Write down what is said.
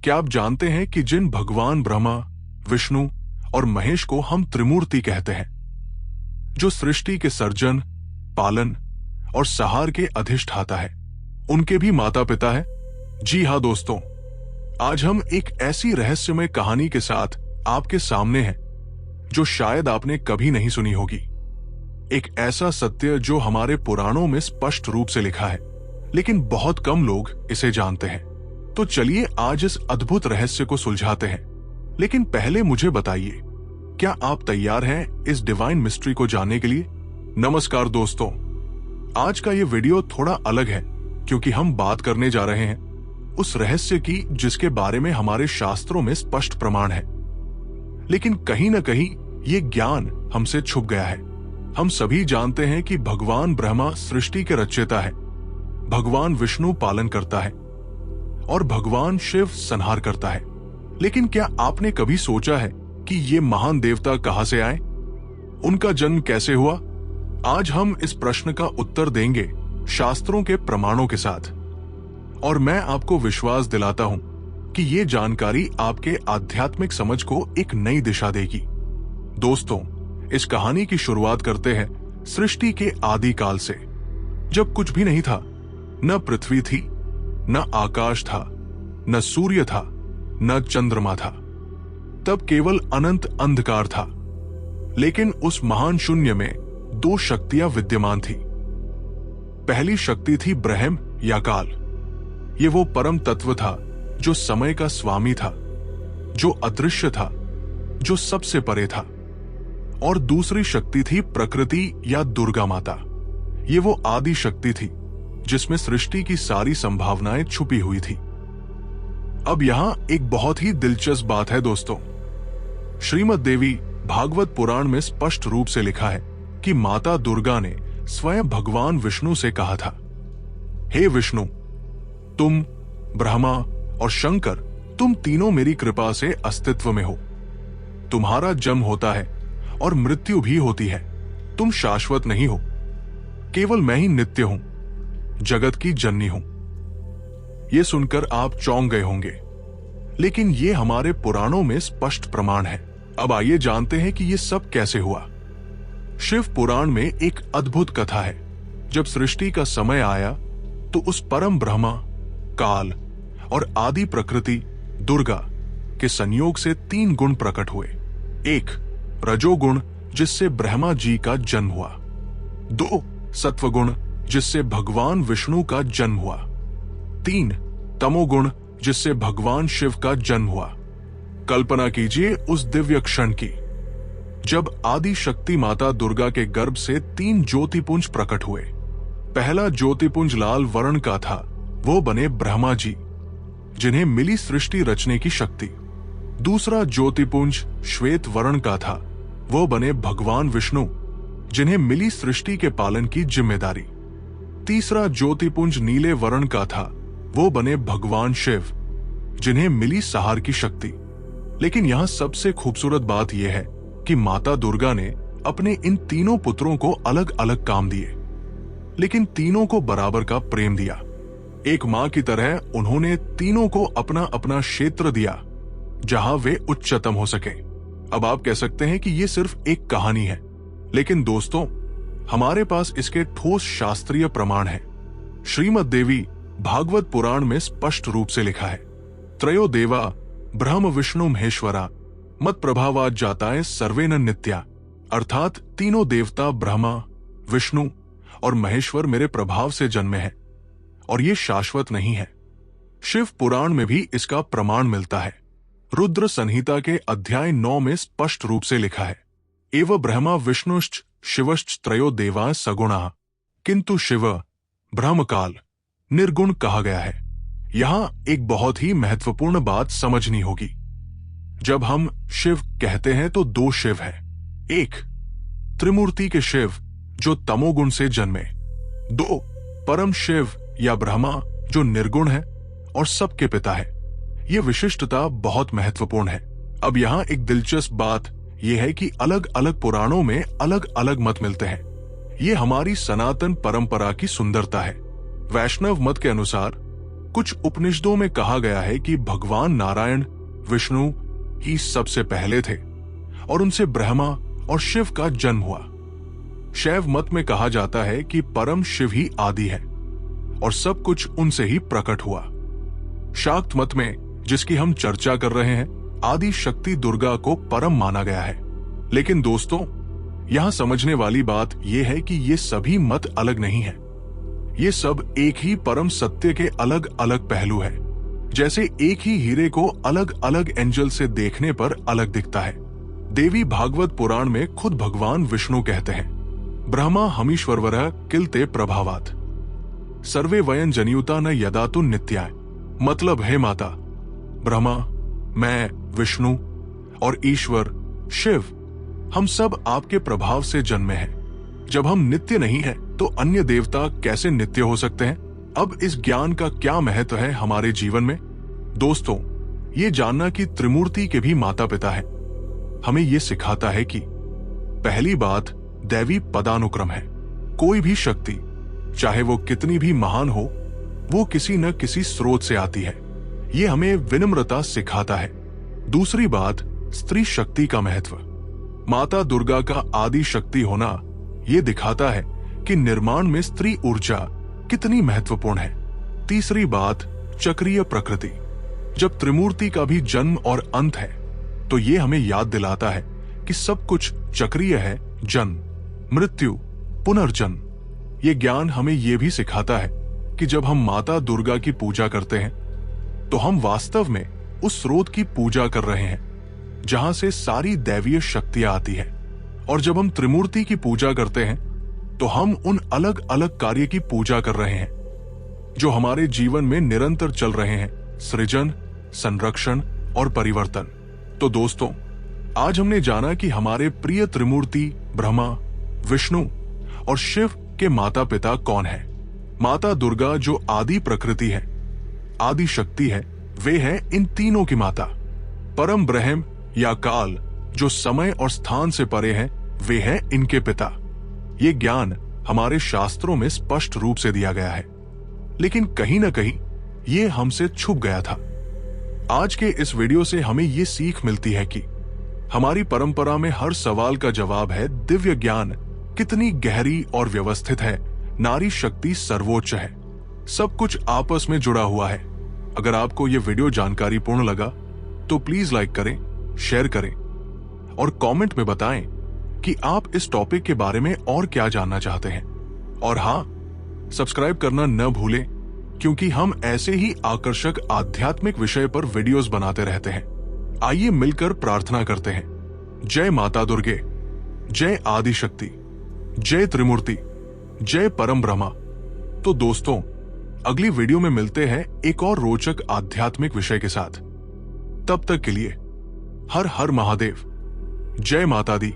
क्या आप जानते हैं कि जिन भगवान ब्रह्मा, विष्णु और महेश को हम त्रिमूर्ति कहते हैं, जो सृष्टि के सर्जन, पालन और संहार के अधिष्ठाता है, उनके भी माता पिता है? जी हाँ दोस्तों, आज हम एक ऐसी रहस्यमय कहानी के साथ आपके सामने हैं जो शायद आपने कभी नहीं सुनी होगी। एक ऐसा सत्य जो हमारे पुराणों में स्पष्ट रूप से लिखा है, लेकिन बहुत कम लोग इसे जानते हैं। तो चलिए आज इस अद्भुत रहस्य को सुलझाते हैं। लेकिन पहले मुझे बताइए, क्या आप तैयार हैं इस डिवाइन मिस्ट्री को जानने के लिए? नमस्कार दोस्तों, आज का ये वीडियो थोड़ा अलग है क्योंकि हम बात करने जा रहे हैं उस रहस्य की जिसके बारे में हमारे शास्त्रों में स्पष्ट प्रमाण है, लेकिन कहीं ना कहीं ये ज्ञान हमसे छुप गया है। हम सभी जानते हैं कि भगवान ब्रह्मा सृष्टि के रचयिता है, भगवान विष्णु पालन करता है और भगवान शिव संहार करता है। लेकिन क्या आपने कभी सोचा है कि ये महान देवता कहां से आए, उनका जन्म कैसे हुआ? आज हम इस प्रश्न का उत्तर देंगे शास्त्रों के प्रमाणों के साथ, और मैं आपको विश्वास दिलाता हूं कि ये जानकारी आपके आध्यात्मिक समझ को एक नई दिशा देगी। दोस्तों, इस कहानी की शुरुआत करते हैं सृष्टि के आदि काल से, जब कुछ भी नहीं था। न पृथ्वी थी, न आकाश था, न सूर्य था, न चंद्रमा था। तब केवल अनंत अंधकार था। लेकिन उस महान शून्य में दो शक्तियां विद्यमान थी। पहली शक्ति थी ब्रह्म या काल। ये वो परम तत्व था जो समय का स्वामी था, जो अदृश्य था, जो सबसे परे था। और दूसरी शक्ति थी प्रकृति या दुर्गा माता। ये वो आदि शक्ति थी जिसमें सृष्टि की सारी संभावनाएं छुपी हुई थी। अब यहां एक बहुत ही दिलचस्प बात है दोस्तों। श्रीमद् देवी भागवत पुराण में स्पष्ट रूप से लिखा है कि माता दुर्गा ने स्वयं भगवान विष्णु से कहा था, हे विष्णु, तुम, ब्रह्मा और शंकर, तुम तीनों मेरी कृपा से अस्तित्व में हो। तुम्हारा जन्म होता है और मृत्यु भी होती है। तुम शाश्वत नहीं हो। केवल मैं ही नित्य हूं, जगत की जननी हूं। ये सुनकर आप चौंक गए होंगे, लेकिन ये हमारे पुराणों में स्पष्ट प्रमाण है। अब आइए जानते हैं कि ये सब कैसे हुआ। शिव पुराण में एक अद्भुत कथा है। जब सृष्टि का समय आया तो उस परम ब्रह्मा, काल और आदि प्रकृति दुर्गा के संयोग से तीन गुण प्रकट हुए। एक, रजोगुण, जिससे ब्रह्मा जी का जन्म हुआ। दो, सत्वगुण, जिससे भगवान विष्णु का जन्म हुआ। तीन, तमोगुण, जिससे भगवान शिव का जन्म हुआ। कल्पना कीजिए उस दिव्य क्षण की जब आदि शक्ति माता दुर्गा के गर्भ से तीन ज्योतिपुंज प्रकट हुए। पहला ज्योतिपुंज लाल वर्ण का था, वो बने ब्रह्मा जी, जिन्हें मिली सृष्टि रचने की शक्ति। दूसरा ज्योतिपुंज श्वेत वर्ण का था, वो बने भगवान विष्णु, जिन्हें मिली सृष्टि के पालन की जिम्मेदारी। तीसरा ज्योतिपुंज नीले वर्ण का था, वो बने भगवान शिव, जिन्हें मिली संहार की शक्ति। लेकिन यहां सबसे खूबसूरत बात यह है कि माता दुर्गा ने अपने इन तीनों पुत्रों को अलग अलग काम दिए, लेकिन तीनों को बराबर का प्रेम दिया। एक मां की तरह उन्होंने तीनों को अपना अपना क्षेत्र दिया जहां वे उच्चतम हो सके। अब आप कह सकते हैं कि यह सिर्फ एक कहानी है, लेकिन दोस्तों, हमारे पास इसके ठोस शास्त्रीय प्रमाण है। श्रीमद् देवी भागवत पुराण में स्पष्ट रूप से लिखा है, त्रयो देवा ब्रह्म विष्णु महेश्वरा मत प्रभावात जाताए सर्वेन नित्या। अर्थात तीनों देवता ब्रह्मा, विष्णु और महेश्वर मेरे प्रभाव से जन्मे हैं और ये शाश्वत नहीं है। शिव पुराण में भी इसका प्रमाण मिलता है। रुद्र संहिता के अध्याय 9 में स्पष्ट रूप से लिखा है, एव ब्रह्मा विष्णुश्च शिवश्च त्रयो देवा सगुणा, किंतु शिव ब्रह्म काल निर्गुण कहा गया है। यहां एक बहुत ही महत्वपूर्ण बात समझनी होगी। जब हम शिव कहते हैं तो दो शिव है। एक, त्रिमूर्ति के शिव जो तमोगुण से जन्मे। दो, परम शिव या ब्रह्मा जो निर्गुण है और सबके पिता है। यह विशिष्टता बहुत महत्वपूर्ण है। अब यहां एक दिलचस्प बात यह है कि अलग अलग पुराणों में अलग अलग मत मिलते हैं। ये हमारी सनातन परंपरा की सुंदरता है। वैष्णव मत के अनुसार कुछ उपनिषदों में कहा गया है कि भगवान नारायण विष्णु ही सबसे पहले थे और उनसे ब्रह्मा और शिव का जन्म हुआ। शैव मत में कहा जाता है कि परम शिव ही आदि है और सब कुछ उनसे ही प्रकट हुआ। शाक्त मत में, जिसकी हम चर्चा कर रहे हैं, आदि शक्ति दुर्गा को परम माना गया है। लेकिन दोस्तों, यहां समझने वाली बात यह है कि ये सभी मत अलग नहीं है। ये सब एक ही परम सत्य के अलग अलग पहलू है। जैसे एक ही हीरे को अलग अलग एंजल से देखने पर अलग दिखता है। देवी भागवत पुराण में खुद भगवान विष्णु कहते हैं, ब्रह्मा हमीश्वरवरः किलते प्रभावात सर्वे वयन जनियुता न यदातु नित्याय। मतलब है माता, ब्रह्मा, मैं, विष्णु और ईश्वर शिव, हम सब आपके प्रभाव से जन्मे हैं। जब हम नित्य नहीं हैं, तो अन्य देवता कैसे नित्य हो सकते हैं? अब इस ज्ञान का क्या महत्व है हमारे जीवन में? दोस्तों, ये जानना कि त्रिमूर्ति के भी माता पिता हैं, हमें ये सिखाता है कि पहली बात दैवी पदानुक्रम है। कोई भी शक्ति, चाहे वो कितनी भी महान हो, वो किसी न किसी स्रोत से आती है। ये हमें विनम्रता सिखाता है। दूसरी बात, स्त्री शक्ति का महत्व। माता दुर्गा का आदि शक्ति होना ये दिखाता है कि निर्माण में स्त्री ऊर्जा कितनी महत्वपूर्ण है। तीसरी बात, चक्रीय प्रकृति। जब त्रिमूर्ति का भी जन्म और अंत है, तो ये हमें याद दिलाता है कि सब कुछ चक्रीय है। जन्म, मृत्यु, पुनर्जन्म। ये ज्ञान हमें यह भी सिखाता है कि जब हम माता दुर्गा की पूजा करते हैं, तो हम वास्तव में उस स्रोत की पूजा कर रहे हैं जहां से सारी दैवीय शक्तियां आती है। और जब हम त्रिमूर्ति की पूजा करते हैं, तो हम उन अलग अलग कार्य की पूजा कर रहे हैं जो हमारे जीवन में निरंतर चल रहे हैं, सृजन, संरक्षण और परिवर्तन। तो दोस्तों, आज हमने जाना कि हमारे प्रिय त्रिमूर्ति ब्रह्मा, विष्णु और शिव के माता पिता कौन है। माता दुर्गा जो आदि प्रकृति है, आदि शक्ति है, वे है इन तीनों की माता। परम ब्रह्म या काल जो समय और स्थान से परे हैं, वे हैं इनके पिता। ये ज्ञान हमारे शास्त्रों में स्पष्ट रूप से दिया गया है, लेकिन कहीं ना कहीं ये हमसे छुप गया था। आज के इस वीडियो से हमें ये सीख मिलती है कि हमारी परंपरा में हर सवाल का जवाब है दिव्य ज्ञान कितनी गहरी और व्यवस्थित है। नारी शक्ति सर्वोच्च है। सब कुछ आपस में जुड़ा हुआ है। अगर आपको यह वीडियो जानकारीपूर्ण लगा तो प्लीज लाइक करें, शेयर करें और कमेंट में बताएं कि आप इस टॉपिक के बारे में और क्या जानना चाहते हैं। और हाँ, सब्सक्राइब करना न भूलें, क्योंकि हम ऐसे ही आकर्षक आध्यात्मिक विषय पर वीडियोस बनाते रहते हैं। आइए मिलकर प्रार्थना करते हैं। जय माता दुर्गे, जय आदि शक्ति, जय त्रिमूर्ति, जय परम ब्रह्मा। तो दोस्तों, अगली वीडियो में मिलते हैं एक और रोचक आध्यात्मिक विषय के साथ। तब तक के लिए हर हर महादेव, जय माता दी।